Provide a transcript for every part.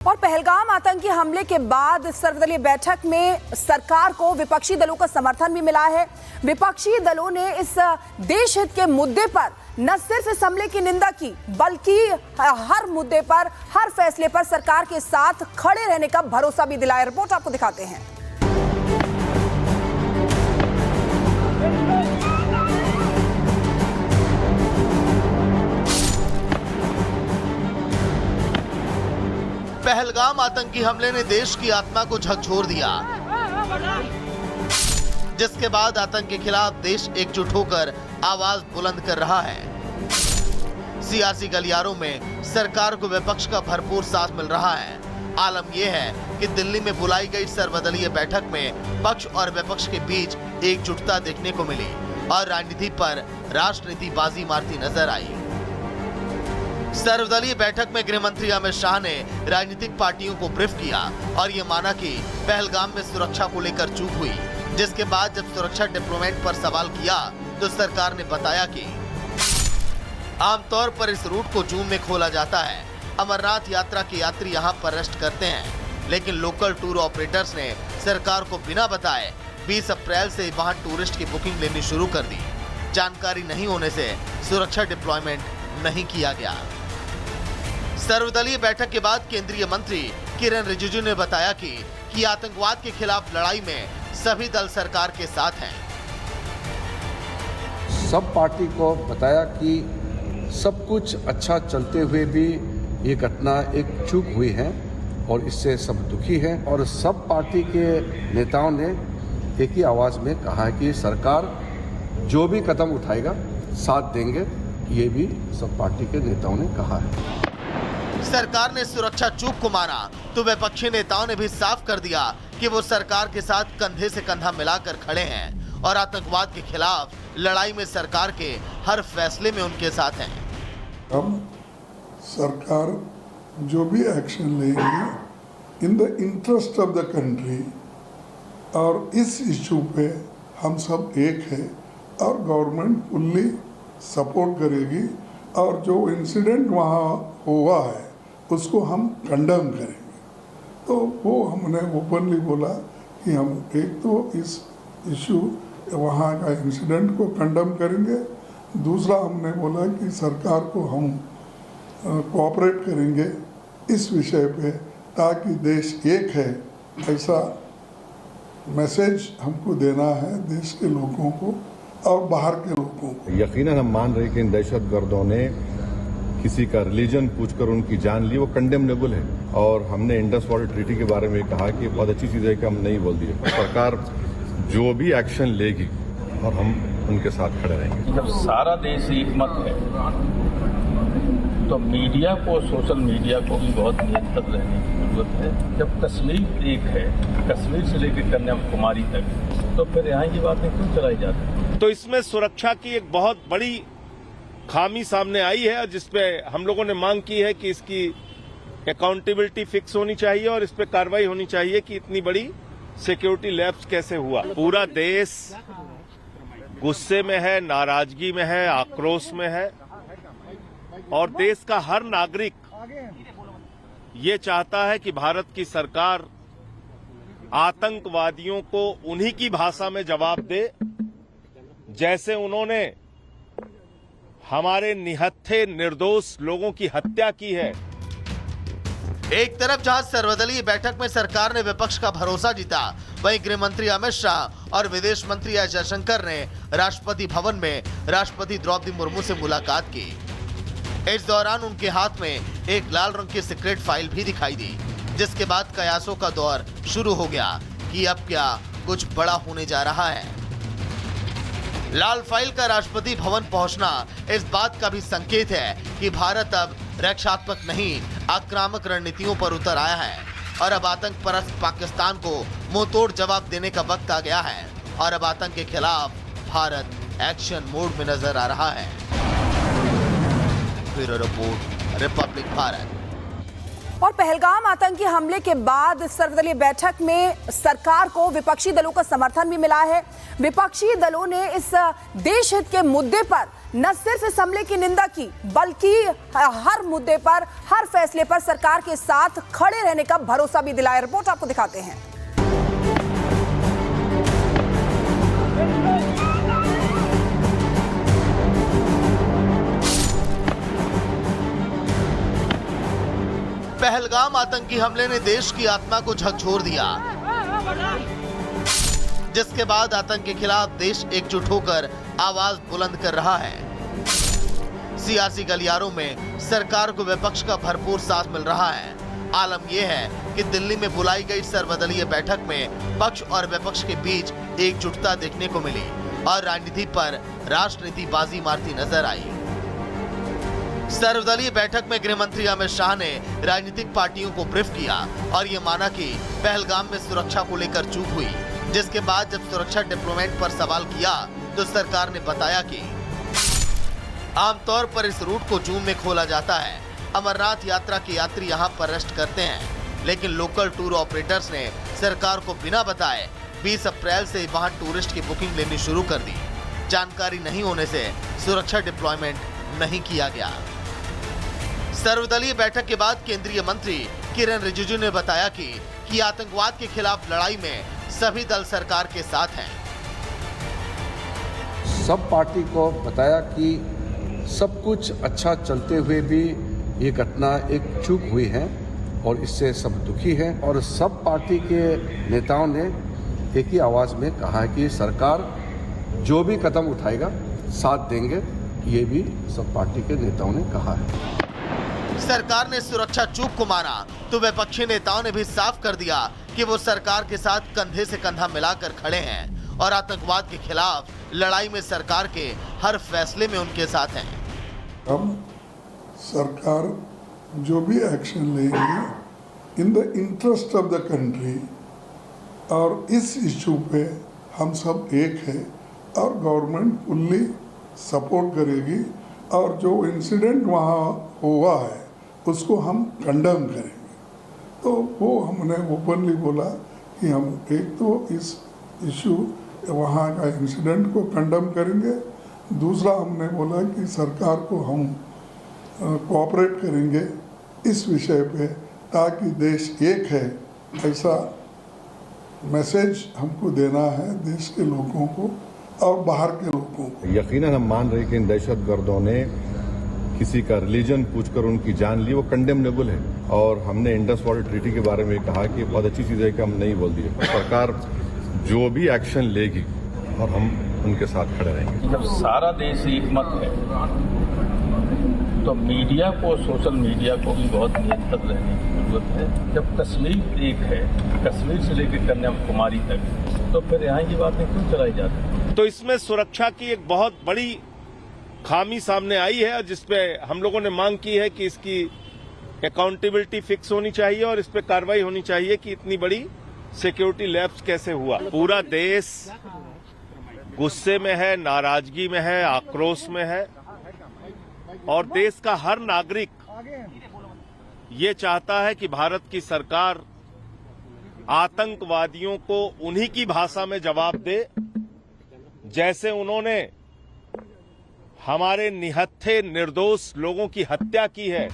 और पहलगाम आतंकी हमले के बाद सर्वदलीय बैठक में सरकार को विपक्षी दलों का समर्थन भी मिला है। विपक्षी दलों ने इस देश हित के मुद्दे पर न सिर्फ इस हमले की निंदा की, बल्कि हर मुद्दे पर, हर फैसले पर सरकार के साथ खड़े रहने का भरोसा भी दिलाया। रिपोर्ट आपको दिखाते हैं। पहलगाम आतंकी हमले ने देश की आत्मा को झकझोर दिया, जिसके बाद आतंक के खिलाफ देश एकजुट होकर आवाज बुलंद कर रहा है। सियासी गलियारों में सरकार को विपक्ष का भरपूर साथ मिल रहा है। आलम यह है कि दिल्ली में बुलाई गई सर्वदलीय बैठक में पक्ष और विपक्ष के बीच एकजुटता देखने को मिली और राजनीति पर राजनीति बाजी मारती नजर आई। सर्वदलीय बैठक में गृह मंत्री अमित शाह ने राजनीतिक पार्टियों को ब्रीफ किया और ये माना कि पहलगाम में सुरक्षा को लेकर चूक हुई, जिसके बाद जब सुरक्षा डिप्लोमेट पर सवाल किया तो सरकार ने बताया कि आमतौर पर इस रूट को जून में खोला जाता है। अमरनाथ यात्रा के यात्री यहाँ पर रेस्ट करते हैं, लेकिन लोकल टूर ऑपरेटर्स ने सरकार को बिना बताए 20 अप्रैल से वहाँ टूरिस्ट की बुकिंग लेनी शुरू कर दी। जानकारी नहीं होने से सुरक्षा डिप्लॉयमेंट नहीं किया गया। सर्वदलीय बैठक के बाद केंद्रीय मंत्री किरेन रिजिजू ने बताया कि आतंकवाद के खिलाफ लड़ाई में सभी दल सरकार के साथ हैं। सब पार्टी को बताया कि सब कुछ अच्छा चलते हुए भी ये घटना एक चूक हुई है और इससे सब दुखी है, और सब पार्टी के नेताओं ने एक ही आवाज में कहा है कि सरकार जो भी कदम उठाएगा साथ देंगे। ये भी सब पार्टी के नेताओं ने कहा है। सरकार ने सुरक्षा चूक को माना तो विपक्षी नेताओं ने भी साफ कर दिया कि वो सरकार के साथ कंधे से कंधा मिलाकर खड़े हैं और आतंकवाद के खिलाफ लड़ाई में सरकार के हर फैसले में उनके साथ हैं। अब सरकार जो भी एक्शन लेगी in the interest of the country, और इस इश्यू पे हम सब एक है और गवर्नमेंट फुल्ली सपोर्ट करेगी, और जो इंसिडेंट वहाँ हुआ है उसको हम कंडेम करेंगे। तो वो हमने ओपनली बोला कि हम एक तो इस इशू वहाँ का इंसिडेंट को कंडेम करेंगे, दूसरा हमने बोला कि सरकार को हम कोऑपरेट करेंगे इस विषय पे, ताकि देश एक है ऐसा मैसेज हमको देना है देश के लोगों को और बाहर के लोगों को। यकीनन हम मान रहे कि इन दहशतगर्दों ने किसी का रिलीजन पूछकर उनकी जान ली, वो कंडेमनेबल है। और हमने इंडस वाटर ट्रीटी के बारे में कहा कि बहुत अच्छी चीज़ है कि हम नहीं बोल दिए। सरकार जो भी एक्शन लेगी और हम उनके साथ खड़े रहेंगे। जब सारा देश एक मत है तो मीडिया को, सोशल मीडिया को भी बहुत नियंत्रित रहने की जरूरत है। जब कश्मीर एक है, कश्मीर से लेकर कन्याकुमारी तक, तो फिर यहाँ की बातें क्यों चलाई जाती है? तो इसमें सुरक्षा की एक बहुत बड़ी खामी सामने आई है, जिसपे हम लोगों ने मांग की है कि इसकी अकाउंटेबिलिटी फिक्स होनी चाहिए और इस पे कार्रवाई होनी चाहिए कि इतनी बड़ी सिक्योरिटी लैप्स कैसे हुआ। पूरा देश गुस्से में है, नाराजगी में है, आक्रोश में है, और देश का हर नागरिक ये चाहता है कि भारत की सरकार आतंकवादियों को उन्हीं की भाषा में जवाब दे जैसे उन्होंने हमारे निहत्थे निर्दोष लोगों की हत्या की है। एक तरफ जहां सर्वदलीय बैठक में सरकार ने विपक्ष का भरोसा जीता, वहीं गृह मंत्री अमित शाह और विदेश मंत्री एस जयशंकर ने राष्ट्रपति भवन में राष्ट्रपति द्रौपदी मुर्मू से मुलाकात की। इस दौरान उनके हाथ में एक लाल रंग की सीक्रेट फाइल भी दिखाई दी, जिसके बाद कयासों का दौर शुरू हो गया कि अब क्या कुछ बड़ा होने जा रहा है। लाल फाइल का राष्ट्रपति भवन पहुंचना इस बात का भी संकेत है कि भारत अब रक्षात्मक नहीं, आक्रामक रणनीतियों पर उतर आया है और अब आतंक परस्त पाकिस्तान को मुंहतोड़ जवाब देने का वक्त आ गया है और अब आतंक के खिलाफ भारत एक्शन मोड में नजर आ रहा है। Bureau report, Republic Bharat. और पहलगाम आतंकी हमले के बाद सर्वदलीय बैठक में सरकार को विपक्षी दलों का समर्थन भी मिला है। विपक्षी दलों ने इस देश हित के मुद्दे पर न सिर्फ इस हमले की निंदा की बल्कि हर मुद्दे पर, हर फैसले पर सरकार के साथ खड़े रहने का भरोसा भी दिलाया। रिपोर्ट आपको दिखाते हैं। पहलगाम आतंकी हमले ने देश की आत्मा को झकझोर दिया, जिसके बाद आतंक के खिलाफ देश एकजुट होकर आवाज बुलंद कर रहा है। सियासी गलियारों में सरकार को विपक्ष का भरपूर साथ मिल रहा है। आलम यह है कि दिल्ली में बुलाई गई सर्वदलीय बैठक में पक्ष और विपक्ष के बीच एकजुटता देखने को मिली और राजनीति पर राजनीति बाजी मारती नजर आई। सर्वदलीय बैठक में गृह मंत्री अमित शाह ने राजनीतिक पार्टियों को ब्रीफ किया और ये माना कि पहलगाम में सुरक्षा को लेकर चूक हुई, जिसके बाद जब सुरक्षा डिप्लोमेट पर सवाल किया तो सरकार ने बताया कि आमतौर पर इस रूट को जून में खोला जाता है। अमरनाथ यात्रा के यात्री यहाँ पर रेस्ट करते हैं, लेकिन लोकल टूर ऑपरेटर्स ने सरकार को बिना बताए 20 अप्रैल से वहाँ टूरिस्ट की बुकिंग लेनी शुरू कर दी। जानकारी नहीं होने से सुरक्षा डिप्लॉयमेंट नहीं किया गया। सर्वदलीय बैठक के बाद केंद्रीय मंत्री किरण रिजिजू ने बताया कि आतंकवाद के खिलाफ लड़ाई में सभी दल सरकार के साथ हैं। सब पार्टी को बताया कि सब कुछ अच्छा चलते हुए भी ये घटना एक चूक हुई है और इससे सब दुखी है और सब पार्टी के नेताओं ने एक ही आवाज में कहा है कि सरकार जो भी कदम उठाएगा साथ देंगे। ये भी सब पार्टी के नेताओं ने कहा है। सरकार ने सुरक्षा चूक को माना तो विपक्षी नेताओं ने भी साफ कर दिया कि वो सरकार के साथ कंधे से कंधा मिलाकर खड़े हैं और आतंकवाद के खिलाफ लड़ाई में सरकार के हर फैसले में उनके साथ हैं। हम सरकार जो भी एक्शन लेगी in the interest of the country और इस इशू पे हम सब एक है और गवर्नमेंट फुल्ली सपोर्ट करेगी और जो इंसिडेंट वहाँ हुआ है उसको हम कंडेम करेंगे। तो वो हमने ओपनली बोला कि हम एक तो इस इशू वहाँ का इंसिडेंट को कंडेम करेंगे, दूसरा हमने बोला कि सरकार को हम कोऑपरेट करेंगे इस विषय पे ताकि देश एक है, ऐसा मैसेज हमको देना है देश के लोगों को और बाहर के लोगों को। यकीनन हम मान रहे कि इन दहशतगर्दों ने किसी का रिलीजन पूछकर उनकी जान ली, वो कंडेमनेबल है और हमने इंडस वाटर ट्रीटी के बारे में कहा कि बहुत अच्छी चीज़ है कि हम नहीं बोल दिए। सरकार जो भी एक्शन लेगी और हम उनके साथ खड़े रहेंगे। जब सारा देश एकमत है तो मीडिया को, सोशल मीडिया को भी बहुत नियंत्रित रहने की जरूरत है। जब कश्मीर एक है, कश्मीर से लेकर कन्याकुमारी तक, तो फिर यहाँ की बातें क्यों चलाई जाती है? तो इसमें सुरक्षा की एक बहुत बड़ी खामी सामने आई है, जिसपे हम लोगों ने मांग की है कि इसकी अकाउंटेबिलिटी फिक्स होनी चाहिए और इस पे कार्रवाई होनी चाहिए कि इतनी बड़ी सिक्योरिटी लैप्स कैसे हुआ। पूरा देश गुस्से में है, नाराजगी में है, आक्रोश में है और देश का हर नागरिक ये चाहता है कि भारत की सरकार आतंकवादियों को उन्हीं की भाषा में जवाब दे जैसे उन्होंने हमारे निहत्थे निर्दोष लोगों की हत्या की है।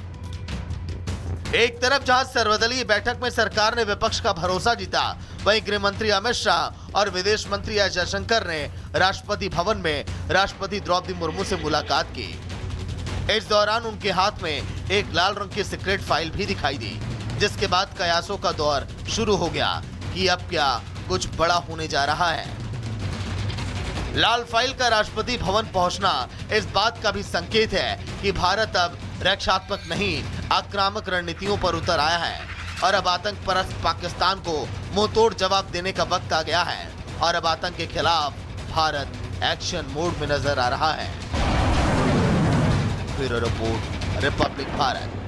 एक तरफ जहां सर्वदलीय बैठक में सरकार ने विपक्ष का भरोसा जीता, वहीं गृह मंत्री अमित शाह और विदेश मंत्री एस जयशंकर ने राष्ट्रपति भवन में राष्ट्रपति द्रौपदी मुर्मू से मुलाकात की। इस दौरान उनके हाथ में एक लाल रंग की सीक्रेट फाइल भी दिखाई दी, जिसके बाद कयासों का दौर शुरू हो गया कि अब क्या कुछ बड़ा होने जा रहा है। लाल फाइल का राष्ट्रपति भवन पहुंचना इस बात का भी संकेत है कि भारत अब रक्षात्मक नहीं, आक्रामक रणनीतियों पर उतर आया है और अब आतंक परस्त पाकिस्तान को मुंहतोड़ जवाब देने का वक्त आ गया है और अब आतंक के खिलाफ भारत एक्शन मोड में नजर आ रहा है। Bureau report, Republic Bharat.